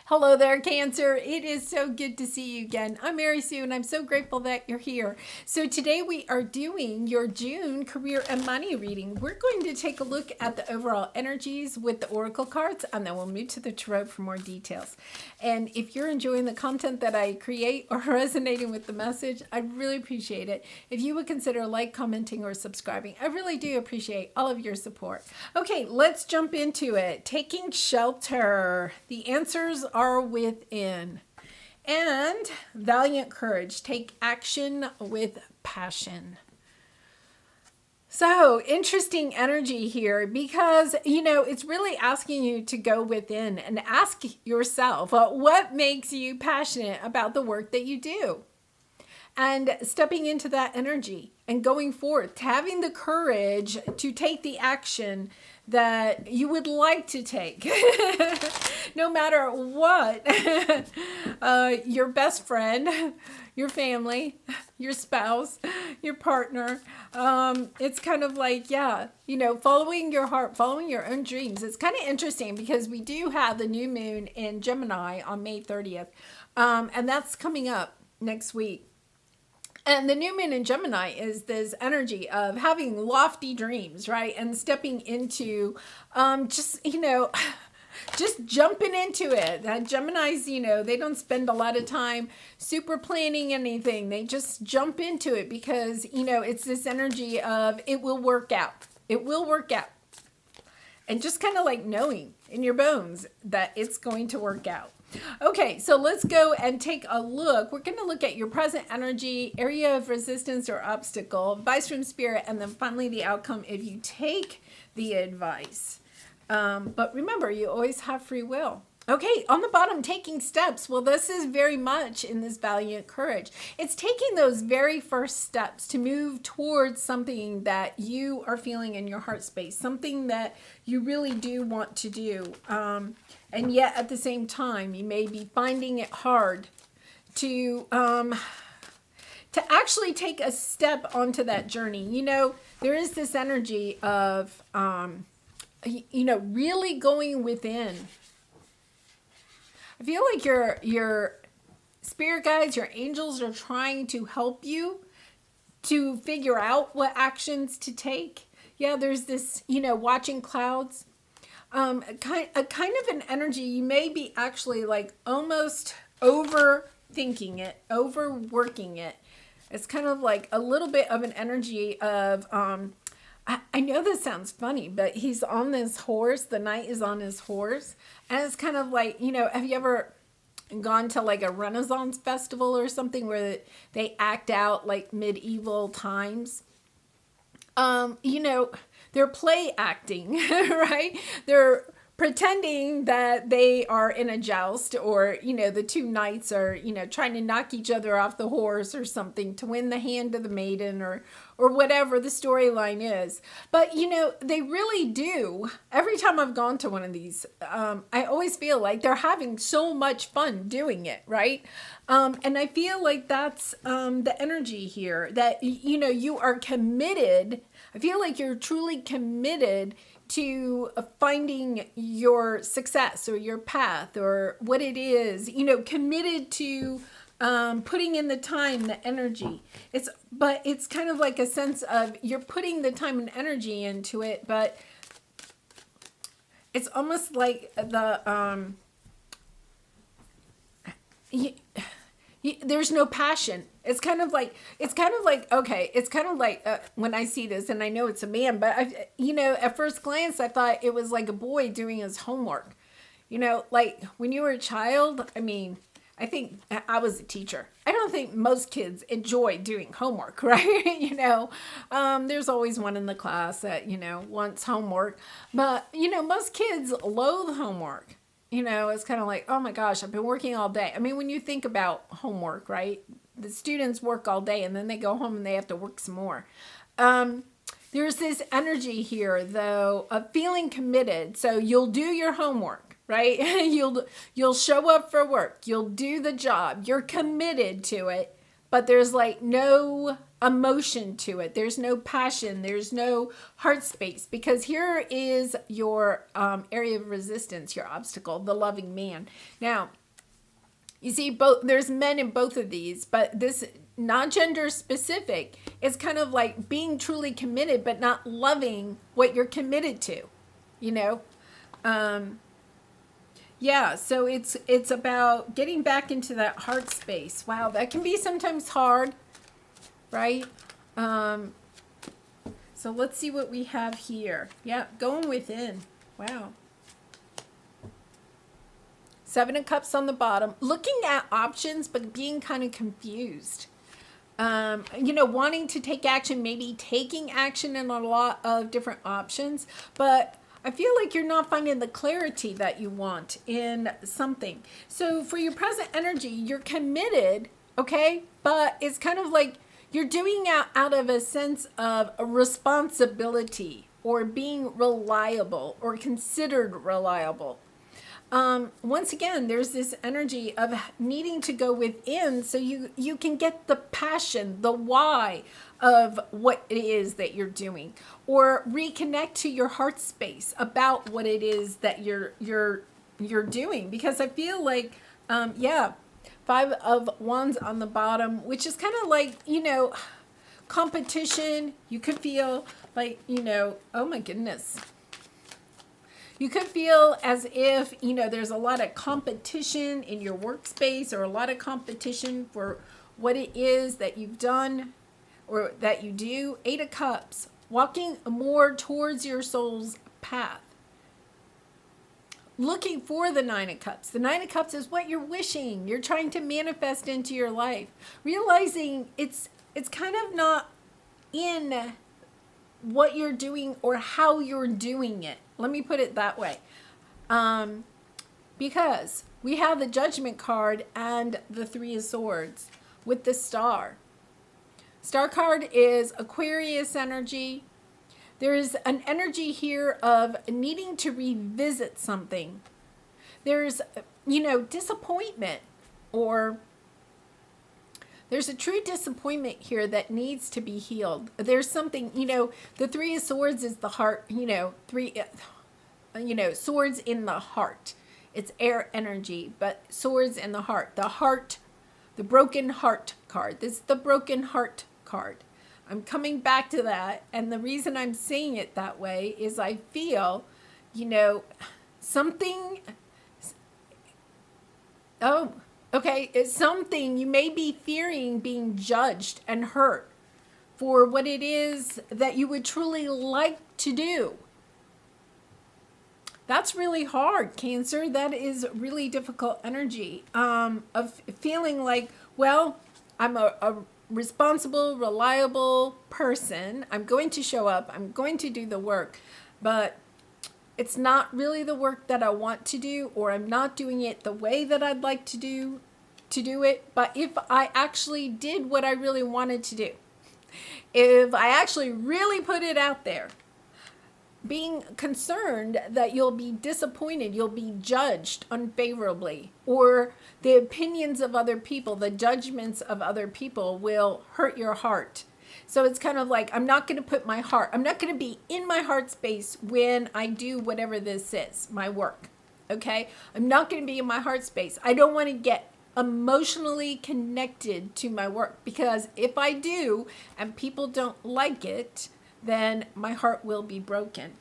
Hello there, Cancer. It is so good to see you again. I'm Mary Sue, and I'm so grateful that you're here. So today we are doing your June career and money reading. We're going to take a look at the overall energies with the oracle cards, and then we'll move to the tarot for more details. And if you're enjoying the content that I create or resonating with the message, I'd really appreciate it if you would consider commenting, or subscribing. I really do appreciate all of your support. Okay, let's jump into it. Taking shelter. The answers are within. And valiant courage. Take action with passion. So interesting energy here because, it's really asking you to go within and ask yourself, what makes you passionate about the work that you do? And stepping into that energy and going forth, having the courage to take the action that you would like to take, no matter what. Your best friend, your family, your spouse, your partner. It's kind of like, following your heart, following your own dreams. It's kind of interesting because we do have the new moon in Gemini on May 30th. And that's coming up next week. And the new moon in Gemini is this energy of having lofty dreams, right? And stepping into just jumping into it. Geminis, they don't spend a lot of time super planning anything. They just jump into it because, it's this energy of it will work out. It will work out. And just kind of like knowing in your bones that it's going to work out. Okay, so let's go and take a look. We're going to look at your present energy, area of resistance or obstacle, advice from spirit, and then finally the outcome if you take the advice. But remember, you always have free will. Okay, on the bottom, taking steps. Well, this is very much in this valiant courage. It's taking those very first steps to move towards something that you are feeling in your heart space, something that you really do want to do. And yet at the same time, you may be finding it hard to actually take a step onto that journey. There is this energy of, really going within. I feel like your spirit guides, your angels are trying to help you to figure out what actions to take. Yeah, there's this, watching clouds. Kind of an energy. You may be actually like almost overthinking it, overworking it. It's kind of like a little bit of an energy of, I know this sounds funny, but he's on this horse. The knight is on his horse. And it's kind of like, have you ever gone to like a Renaissance festival or something where they act out like medieval times? They're play acting, right? They're pretending that they are in a joust, or, the two knights are, trying to knock each other off the horse or something to win the hand of the maiden, or whatever the storyline is. But, they really do. Every time I've gone to one of these, I always feel like they're having so much fun doing it, right? And I feel like that's the energy here, that, you are committed. I feel like you're truly committed to finding your success or your path or what it is, committed to putting in the time, the energy. But it's kind of like a sense of you're putting the time and energy into it, but it's almost like the there's no passion. It's kind of like when I see this, and I know it's a man, but at first glance I thought it was like a boy doing his homework. Like when you were a child, I think I was a teacher. I don't think most kids enjoy doing homework, right? There's always one in the class that, wants homework, but most kids loathe homework. It's kind of like, oh my gosh, I've been working all day. When you think about homework, right? The students work all day and then they go home and they have to work some more. There's this energy here, though, of feeling committed. So you'll do your homework, right? You'll show up for work. You'll do the job. You're committed to it, but there's like no emotion to it. There's no passion. There's no heart space, because here is your area of resistance, your obstacle, the loving man. Now, you see, there's men in both of these, but this not gender specific. It's kind of like being truly committed, but not loving what you're committed to, you know? Yeah, so it's about getting back into that heart space. Wow, that can be sometimes hard, right? So let's see what we have here. Yeah, going within. Wow. 7 of Cups on the bottom. Looking at options, but being kind of confused. You know, wanting to take action, maybe taking action in a lot of different options, but I feel like you're not finding the clarity that you want in something. So for your present energy, you're committed, okay? But it's kind of like you're doing out of a sense of a responsibility, or being reliable or considered reliable. Once again, there's this energy of needing to go within so you can get the passion, the why of what it is that you're doing, or reconnect to your heart space about what it is that you're doing. Because I feel like, yeah, 5 of Wands on the bottom, which is kind of like, you know, competition. You could feel like, you know, oh my goodness. You could feel as if, you know, there's a lot of competition in your workspace, or a lot of competition for what it is that you've done or that you do. 8 of Cups, walking more towards your soul's path. Looking for the 9 of Cups. The 9 of Cups is what you're wishing. You're trying to manifest into your life. Realizing it's kind of not in what you're doing or how you're doing it. Let me put it that way. Because we have the Judgment card and the 3 of Swords with the Star. Star card is Aquarius energy. There's an energy here of needing to revisit something. There's, you know, disappointment, or there's a true disappointment here that needs to be healed. There's something, you know, the 3 of Swords is the heart, you know, swords in the heart. It's air energy, but swords in the heart. The heart, the broken heart card. This is the broken heart card. I'm coming back to that. And the reason I'm saying it that way is I feel, you know, something, okay, it's something you may be fearing being judged and hurt for what it is that you would truly like to do. That's really hard, Cancer. That is really difficult energy of feeling like, well, I'm a responsible, reliable person. I'm going to show up. I'm going to do the work, but it's not really the work that I want to do, or I'm not doing it the way that I'd like to do it. But if I actually did what I really wanted to do, if I actually really put it out there, being concerned that you'll be disappointed, you'll be judged unfavorably, or the opinions of other people, the judgments of other people will hurt your heart. So it's kind of like, I'm not going to put my heart, I'm not going to be in my heart space when I do whatever this is, my work. Okay? I'm not going to be in my heart space. I don't want to get emotionally connected to my work, because if I do and people don't like it, then my heart will be broken.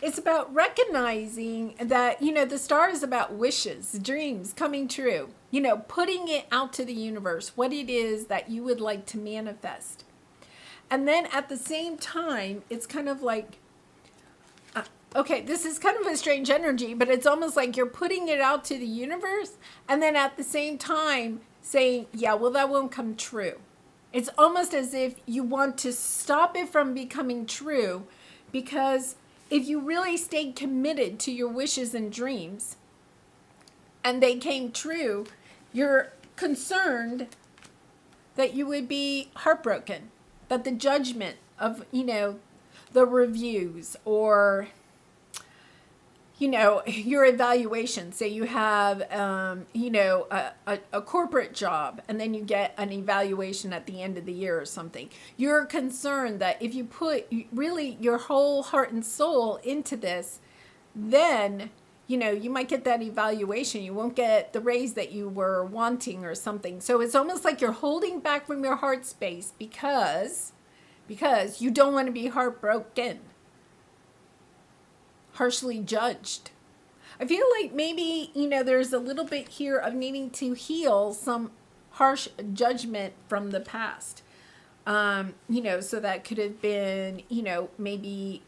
It's about recognizing that, you know, the Star is about wishes, dreams coming true, you know, putting it out to the universe, what it is that you would like to manifest. And then at the same time, it's kind of like, okay, this is kind of a strange energy, but it's almost like you're putting it out to the universe, and then at the same time saying, yeah, well, that won't come true. It's almost as if you want to stop it from becoming true, because if you really stayed committed to your wishes and dreams and they came true, you're concerned that you would be heartbroken, that the judgment of, you know, the reviews, or your evaluation. Say you have, a corporate job, and then you get an evaluation at the end of the year or something. You're concerned that if you put really your whole heart and soul into this, then, you might get that evaluation. You won't get the raise that you were wanting or something. So it's almost like you're holding back from your heart space because you don't want to be heartbroken, harshly judged. I feel like maybe, there's a little bit here of needing to heal some harsh judgment from the past. So that could have been, maybe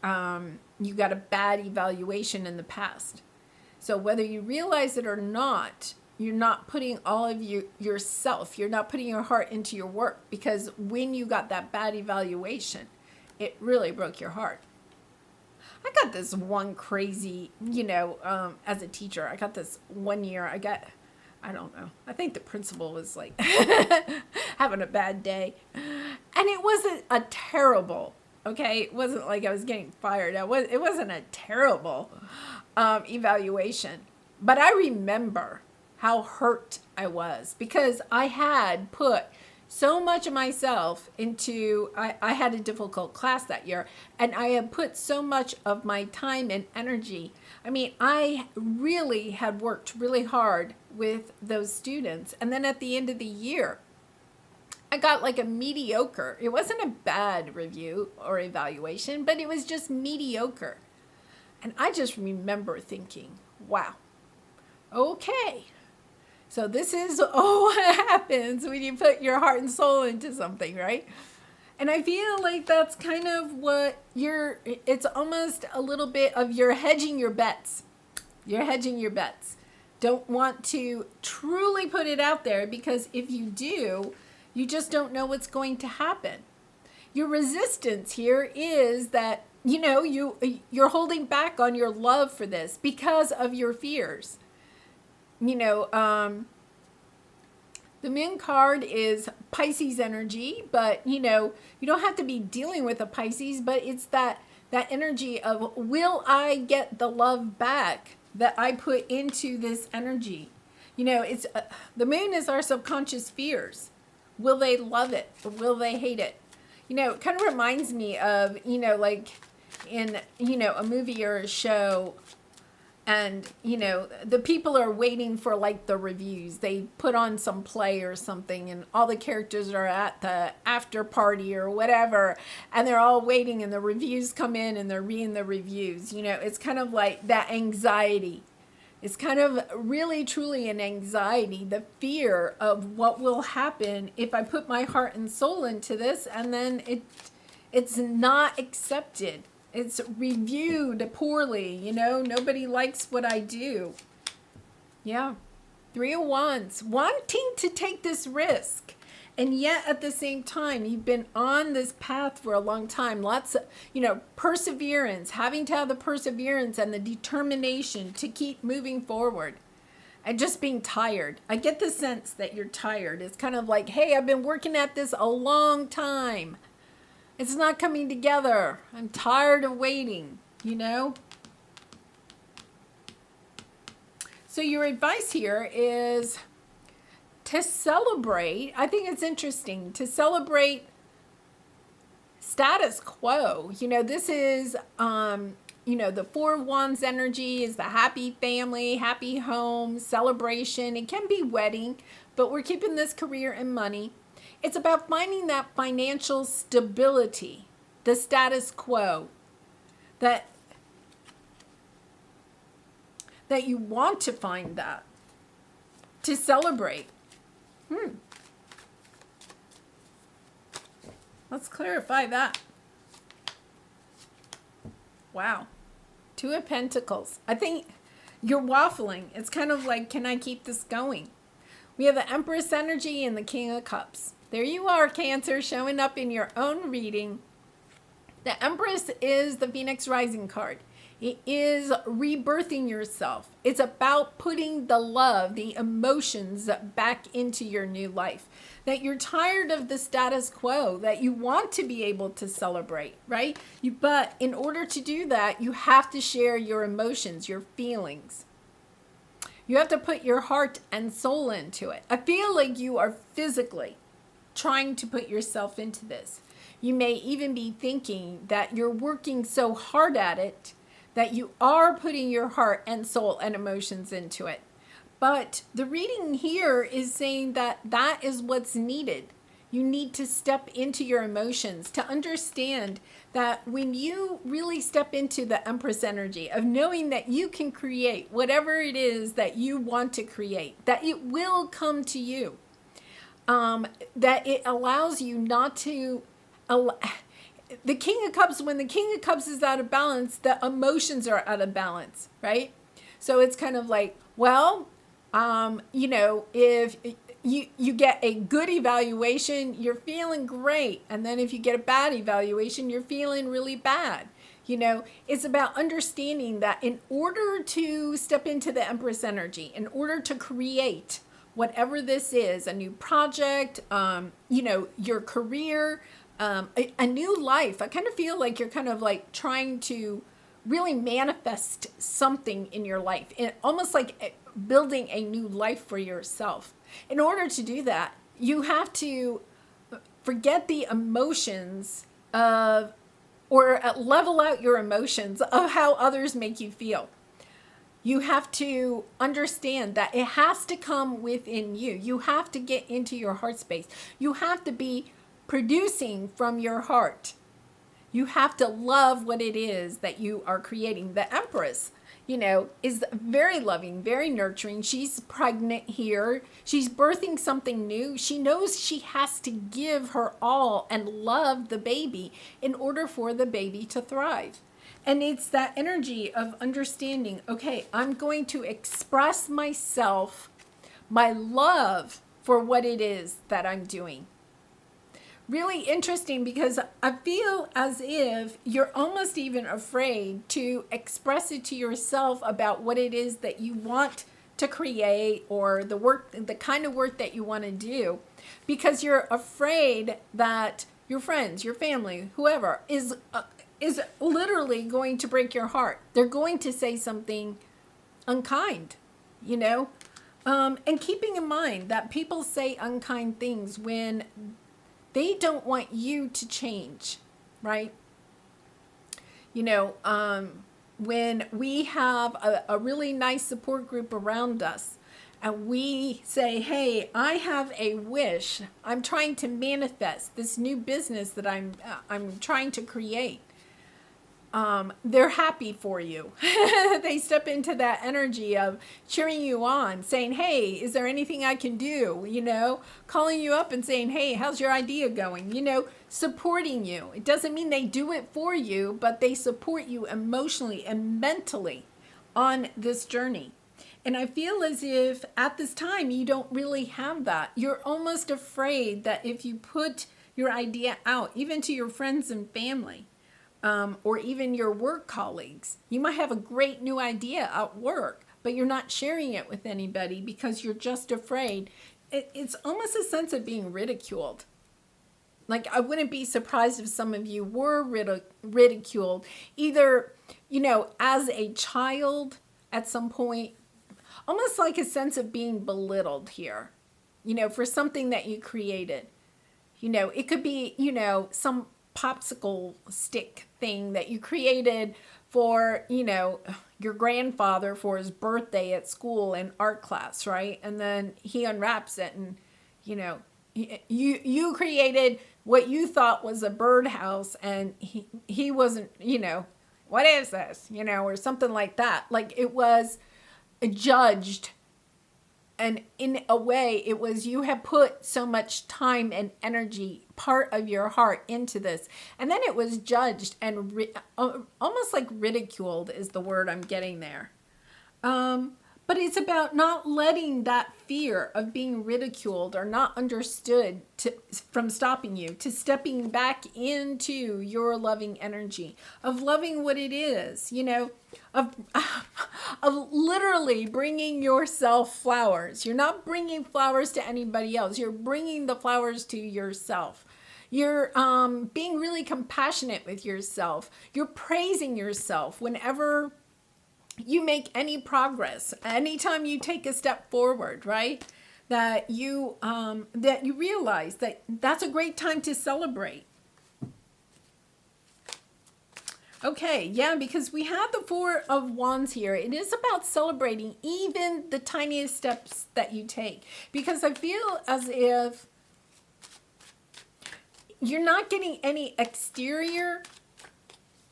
you got a bad evaluation in the past. So whether you realize it or not, you're not putting all of yourself, you're not putting your heart into your work, because when you got that bad evaluation, it really broke your heart. I got this one crazy, as a teacher, I got this one year, I don't know. I think the principal was like having a bad day. And it wasn't a terrible, okay? It wasn't like I was getting fired. It wasn't a terrible evaluation. But I remember how hurt I was because I had put so much of myself into, I had a difficult class that year, and I had put so much of my time and energy. I mean, I really had worked really hard with those students. And then at the end of the year, I got like a mediocre. It wasn't a bad review or evaluation, but it was just mediocre. And I just remember thinking, wow, okay. So this is what happens when you put your heart and soul into something, right? And I feel like that's kind of what it's almost a little bit of you're hedging your bets. You're hedging your bets. Don't want to truly put it out there, because if you do, you just don't know what's going to happen. Your resistance here is that, you're holding back on your love for this because of your fears. The moon card is Pisces energy, but, you don't have to be dealing with a Pisces, but it's that energy of, will I get the love back that I put into this energy? It's the moon is our subconscious fears. Will they love it or will they hate it? It kind of reminds me of, like in, a movie or a show, and, the people are waiting for like the reviews. They put on some play or something, and all the characters are at the after party or whatever, and they're all waiting, and the reviews come in and they're reading the reviews. It's kind of like that anxiety. It's kind of really, truly an anxiety, the fear of what will happen if I put my heart and soul into this, and then it's not accepted. It's reviewed poorly, nobody likes what I do. Yeah. 3 of Wands, wanting to take this risk. And yet at the same time, you've been on this path for a long time. Lots of, perseverance, having to have the perseverance and the determination to keep moving forward. And just being tired. I get the sense that you're tired. It's kind of like, hey, I've been working at this a long time. It's not coming together. I'm tired of waiting, So your advice here is to celebrate. I think it's interesting to celebrate status quo. This is, the 4 of Wands energy is the happy family, happy home, celebration. It can be wedding, but we're keeping this career and money. It's about finding that financial stability, the status quo, that you want to find that, to celebrate. Let's clarify that. Wow. 2 of Pentacles. I think you're waffling. It's kind of like, can I keep this going? We have the Empress energy and the King of Cups. There you are, Cancer, showing up in your own reading. The Empress is the Phoenix Rising card. It is rebirthing yourself. It's about putting the love, the emotions back into your new life. That you're tired of the status quo, that you want to be able to celebrate, right? But in order to do that, you have to share your emotions, your feelings. You have to put your heart and soul into it. I feel like you are physically trying to put yourself into this. You may even be thinking that you're working so hard at it that you are putting your heart and soul and emotions into it. But the reading here is saying that that is what's needed. You need to step into your emotions to understand that when you really step into the Empress energy of knowing that you can create whatever it is that you want to create, that it will come to you, that it allows you not to... The King of Cups, when the King of Cups is out of balance, the emotions are out of balance, right? So it's kind of like, well, if you get a good evaluation, you're feeling great. And then if you get a bad evaluation, you're feeling really bad. It's about understanding that in order to step into the Empress energy, in order to create whatever this is, a new project, your career, a new life. I kind of feel like you're kind of like trying to really manifest something in your life, almost like building a new life for yourself. In order to do that, you have to forget the emotions of, or level out your emotions of how others make you feel. You have to understand that it has to come within you. You have to get into your heart space. You have to be producing from your heart. You have to love what it is that you are creating. The Empress, is very loving, very nurturing. She's pregnant here. She's birthing something new. She knows she has to give her all and love the baby in order for the baby to thrive. And it's that energy of understanding, okay, I'm going to express myself, my love for what it is that I'm doing. Really interesting, because I feel as if you're almost even afraid to express it to yourself about what it is that you want to create, or the kind of work that you want to do, because you're afraid that your friends, your family, whoever is literally going to break your heart. They're going to say something unkind, and keeping in mind that people say unkind things when they don't want you to change, right? When we have a really nice support group around us, and we say, hey, I have a wish. I'm trying to manifest this new business that I'm trying to create. They're happy for you. They step into that energy of cheering you on, saying, hey, is there anything I can do? Calling you up and saying, hey, how's your idea going? Supporting you. It doesn't mean they do it for you, but they support you emotionally and mentally on this journey. And I feel as if at this time you don't really have that. You're almost afraid that if you put your idea out, even to your friends and family, or even your work colleagues, you might have a great new idea at work, but you're not sharing it with anybody because you're just afraid. It's almost a sense of being ridiculed. Like, I wouldn't be surprised if some of you were ridiculed, either, as a child at some point, almost like a sense of being belittled here, for something that you created. It could be, some popsicle stick thing that you created for, your grandfather for his birthday at school in art class, right? And then he unwraps it and, you created what you thought was a birdhouse, and he wasn't, what is this, or something like that. Like, it was judged. And in a way, it was, you have put so much time and energy, part of your heart, into this. And then it was judged and almost like ridiculed is the word I'm getting there. But it's about not letting that fear of being ridiculed or not understood from stopping you, to stepping back into your loving energy, of loving what it is, of, of literally bringing yourself flowers. You're not bringing flowers to anybody else. You're bringing the flowers to yourself. You're being really compassionate with yourself. You're praising yourself whenever you make any progress, anytime you take a step forward, right? That you realize that that's a great time to celebrate. Okay, yeah, because we have the Four of Wands here. It is about celebrating even the tiniest steps that you take, because I feel as if you're not getting any exterior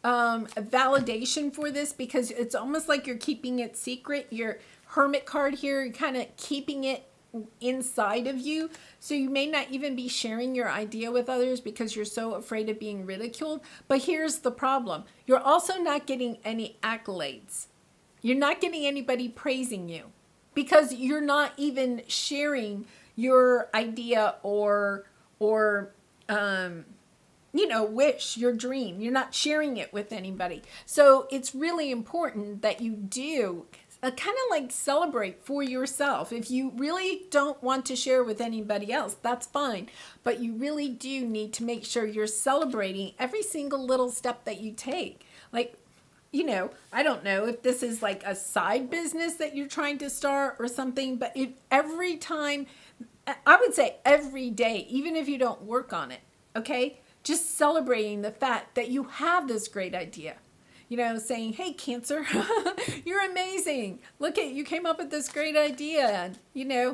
validation for this, because it's almost like you're keeping it secret. Your Hermit card here, you're kind of keeping it inside of you, so you may not even be sharing your idea with others because you're so afraid of being ridiculed. But here's the problem: you're also not getting any accolades. You're not getting anybody praising you, because you're not even sharing your idea or wish, your dream. You're not sharing it with anybody. So it's really important that you do kind of like celebrate for yourself. If you really don't want to share with anybody else, that's fine. But you really do need to make sure you're celebrating every single little step that you take. Like, I don't know if this is like a side business that you're trying to start or something, but every time, I would say every day, even if you don't work on it, okay? Just celebrating the fact that you have this great idea. Saying, hey, Cancer, you're amazing. Look at, you came up with this great idea. Yeah,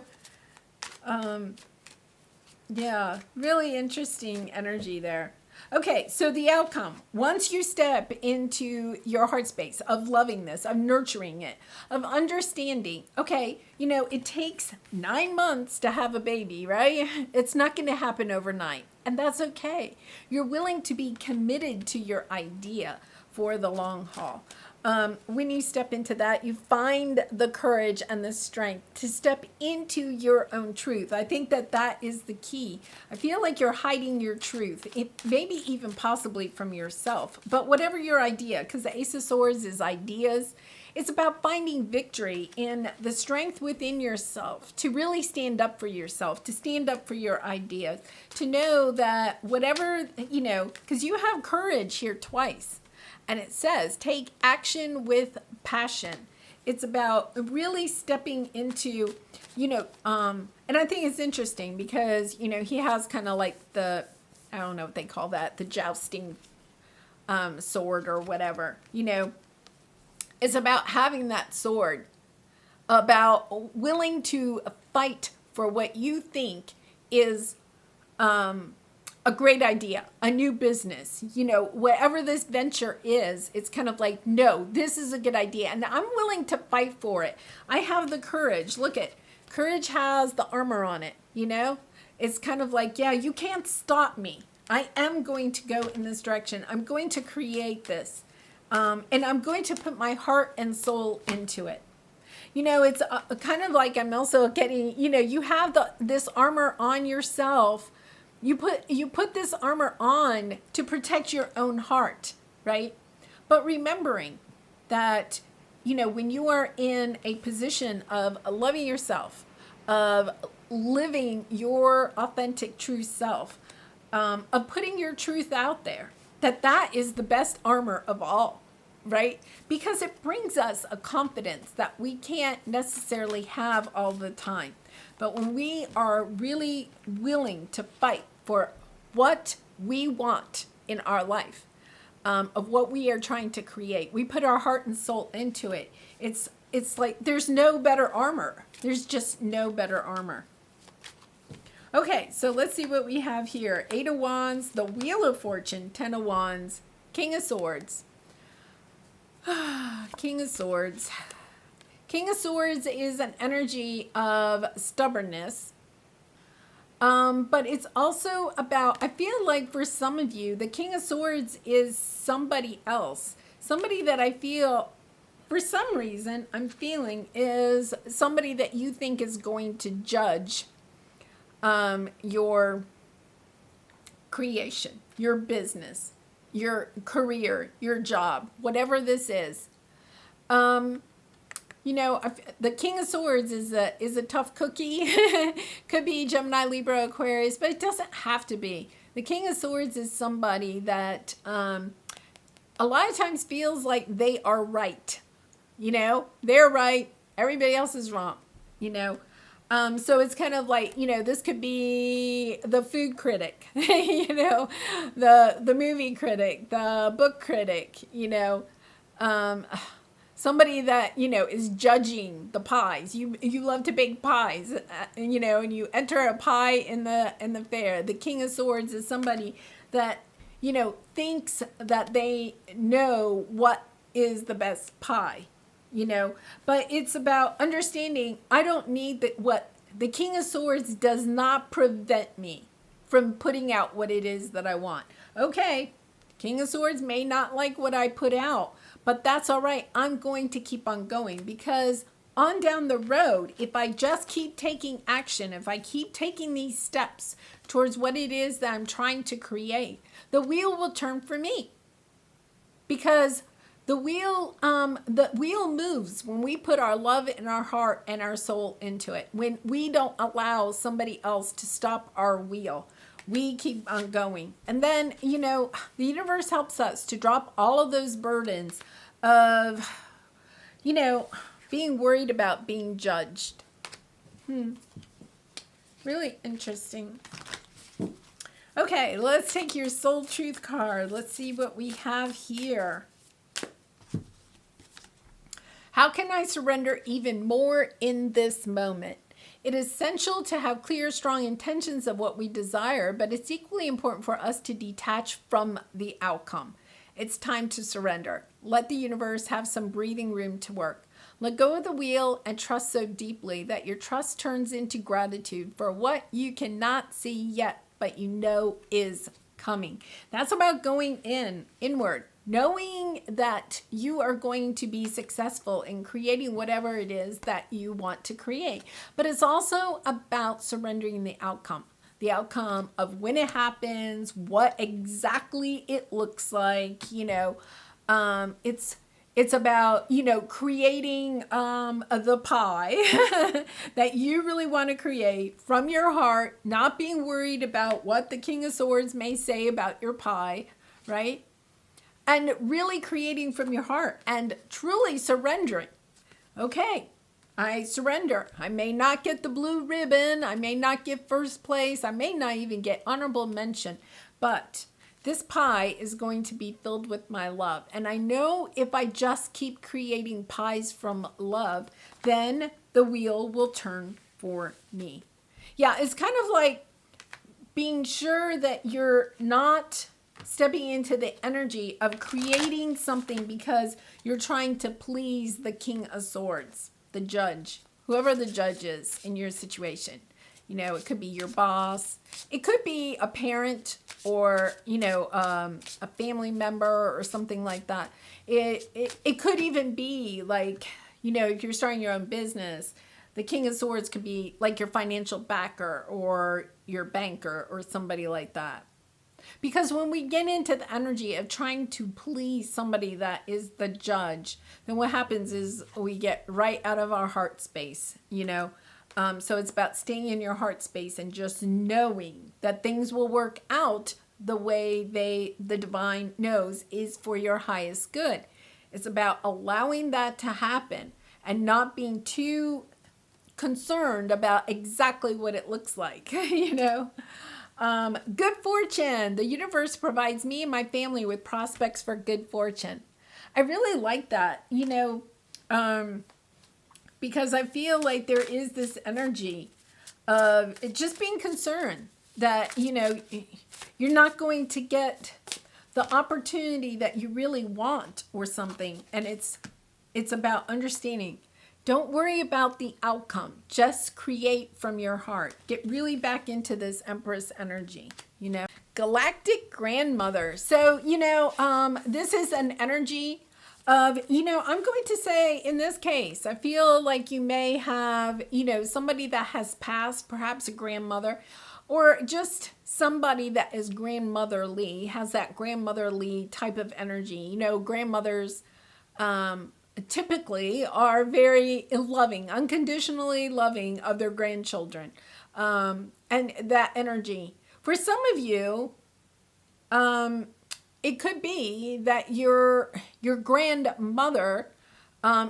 really interesting energy there. Okay, so the outcome, once you step into your heart space of loving this, of nurturing it, of understanding, okay, it takes 9 months to have a baby, right? It's not going to happen overnight, and that's okay. You're willing to be committed to your idea for the long haul. When you step into that, you find the courage and the strength to step into your own truth. I think that is the key. I feel like you're hiding your truth, maybe even possibly from yourself. But whatever your idea, because the Ace of Swords is ideas, it's about finding victory in the strength within yourself, to really stand up for yourself, to stand up for your ideas, to know that whatever, because you have courage here twice. And it says, take action with passion. It's about really stepping into, and I think it's interesting because, he has kind of like I don't know what they call that, the jousting sword or whatever, It's about having that sword, about willing to fight for what you think is a great idea, a new business, whatever this venture is. It's kind of like, no, this is a good idea, and I'm willing to fight for it. I have the courage. Look at, courage has the armor on it, It's kind of like, yeah, you can't stop me. I am going to go in this direction. I'm going to create this, and I'm going to put my heart and soul into it. It's kind of like, I'm also getting, you have this armor on yourself. You put this armor on to protect your own heart, right? But remembering that, when you are in a position of loving yourself, of living your authentic true self, of putting your truth out there, that is the best armor of all, right? Because it brings us a confidence that we can't necessarily have all the time. But when we are really willing to fight for what we want in our life, of what we are trying to create, we put our heart and soul into it. It's like there's no better armor. There's just no better armor. Okay, so let's see what we have here. 8 of Wands, the Wheel of Fortune, 10 of Wands, King of Swords. King of Swords. King of Swords is an energy of stubbornness. But it's also about, I feel like for some of you, the King of Swords is somebody else. Somebody that I feel for some reason, I'm feeling is somebody that you think is going to judge your creation, your business, your career, your job, whatever this is. You know, the King of Swords is a tough cookie. Could be Gemini, Libra, Aquarius, but it doesn't have to be. The King of Swords is somebody that a lot of times feels like they are right. You know, they're right. Everybody else is wrong. You know, so it's kind of like, you know, this could be the food critic, you know, the movie critic, the book critic, you know, somebody that, you know, is judging the pies. You love to bake pies, you know, and you enter a pie in the fair. The King of Swords is somebody that, you know, thinks that they know what is the best pie, you know, but it's about understanding I don't need what the King of Swords does not prevent me from putting out what it is that I want. Okay, King of Swords may not like what I put out, but that's all right. I'm going to keep on going, because on down the road, if I just keep taking action, if I keep taking these steps towards what it is that I'm trying to create, the wheel will turn for me. Because the wheel moves when we put our love and our heart and our soul into it. When we don't allow somebody else to stop our wheel, we keep on going. And then, you know, the universe helps us to drop all of those burdens of, you know, being worried about being judged. Really interesting. Okay, let's take your soul truth card. Let's see what we have here. How can I surrender even more in this moment? It is essential to have clear, strong intentions of what we desire, but it's equally important for us to detach from the outcome. It's time to surrender. Let the universe have some breathing room to work. Let go of the wheel and trust so deeply that your trust turns into gratitude for what you cannot see yet, but you know is coming. That's about going inward, knowing that you are going to be successful in creating whatever it is that you want to create. But it's also about surrendering the outcome of when it happens, what exactly it looks like, you know. It's about, you know, creating the pie that you really want to create from your heart, not being worried about what the King of Swords may say about your pie, right? And really creating from your heart and truly surrendering. Okay, I surrender. I may not get the blue ribbon. I may not get first place. I may not even get honorable mention, but this pie is going to be filled with my love. And I know if I just keep creating pies from love, then the wheel will turn for me. Yeah, it's kind of like being sure that you're not stepping into the energy of creating something because you're trying to please the King of Swords, the judge, whoever the judge is in your situation. You know, it could be your boss. It could be a parent or, you know, a family member or something like that. It could even be like, you know, if you're starting your own business, the King of Swords could be like your financial backer or your banker or somebody like that. Because when we get into the energy of trying to please somebody that is the judge, then what happens is we get right out of our heart space, you know. So it's about staying in your heart space and just knowing that things will work out the way the divine knows is for your highest good. It's about allowing that to happen and not being too concerned about exactly what it looks like, you know. Good fortune. The universe provides me and my family with prospects for good fortune. I really like that, you know, because I feel like there is this energy of it just being concerned that, you know, you're not going to get the opportunity that you really want or something. And it's about understanding. Don't worry about the outcome. Just create from your heart. Get really back into this Empress energy, you know. Galactic grandmother. So, you know, this is an energy I'm going to say in this case, I feel like you may have, somebody that has passed, perhaps a grandmother, or just somebody that is grandmotherly, has that grandmotherly type of energy. Grandmothers typically are very loving, unconditionally loving of their grandchildren. And that energy. For some of you, it could be that your grandmother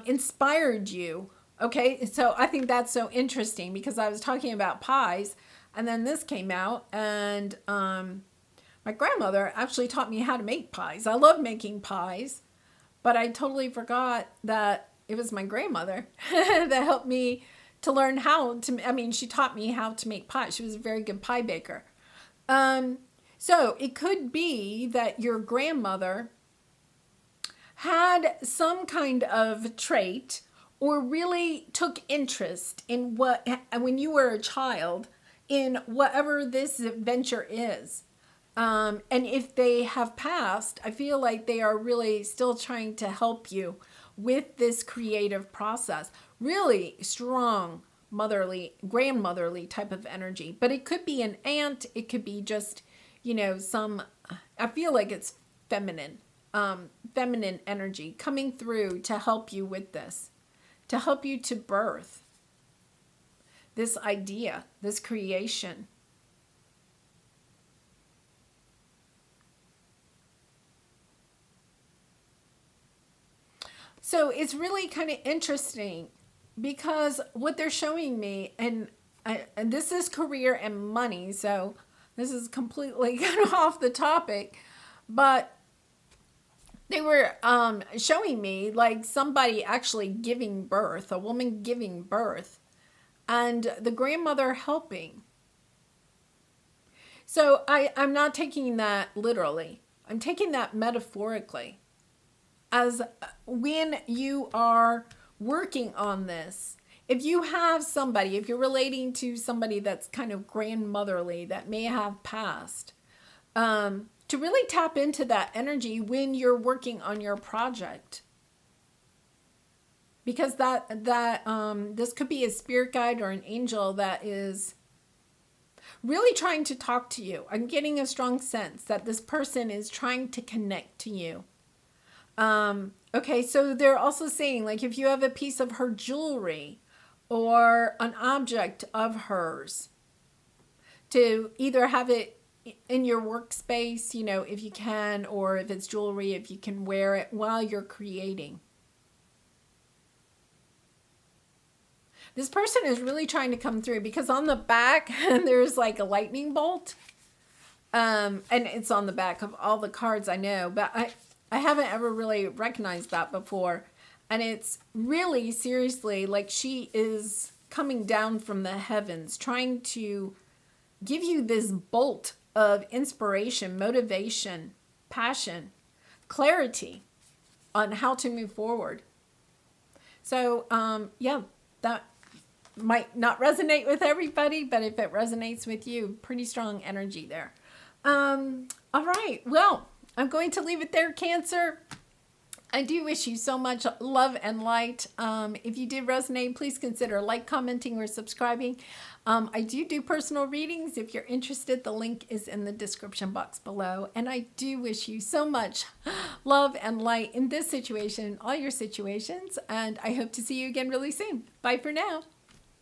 inspired you. Okay, so I think that's so interesting because I was talking about pies, and then this came out, and my grandmother actually taught me how to make pies. I love making pies, but I totally forgot that it was my grandmother that helped me to learn how to. I mean, she taught me how to make pie. She was a very good pie baker. So it could be that your grandmother had some kind of trait or really took interest in when you were a child, in whatever this venture is. And if they have passed, I feel like they are really still trying to help you with this creative process. Really strong grandmotherly type of energy. But it could be an aunt. It could be just, I feel like it's feminine energy coming through to help you with this, to help you to birth this idea, this creation. So it's really kind of interesting because what they're showing me, and this is career and money, so this is completely kind of off the topic, but they were showing me like somebody actually giving birth, a woman giving birth, and the grandmother helping. So I'm not taking that literally. I'm taking that metaphorically. As when you are working on this, if you have somebody, if you're relating to somebody that's kind of grandmotherly that may have passed, to really tap into that energy when you're working on your project. Because this could be a spirit guide or an angel that is really trying to talk to you. I'm getting a strong sense that this person is trying to connect to you. Okay, so they're also saying, like, if you have a piece of her jewelry or an object of hers, to either have it in your workspace, if you can, or if it's jewelry, if you can wear it while you're creating. This person is really trying to come through because on the back, there's like a lightning bolt. And it's on the back of all the cards I know, but I haven't ever really recognized that before. And it's really seriously like she is coming down from the heavens, trying to give you this bolt of inspiration, motivation, passion, clarity on how to move forward. So, that might not resonate with everybody, but if it resonates with you, pretty strong energy there. All right. Well, I'm going to leave it there, Cancer. I do wish you so much love and light. If you did resonate, please consider commenting, or subscribing. I do personal readings. If you're interested, the link is in the description box below. And I do wish you so much love and light in this situation, all your situations. And I hope to see you again really soon. Bye for now.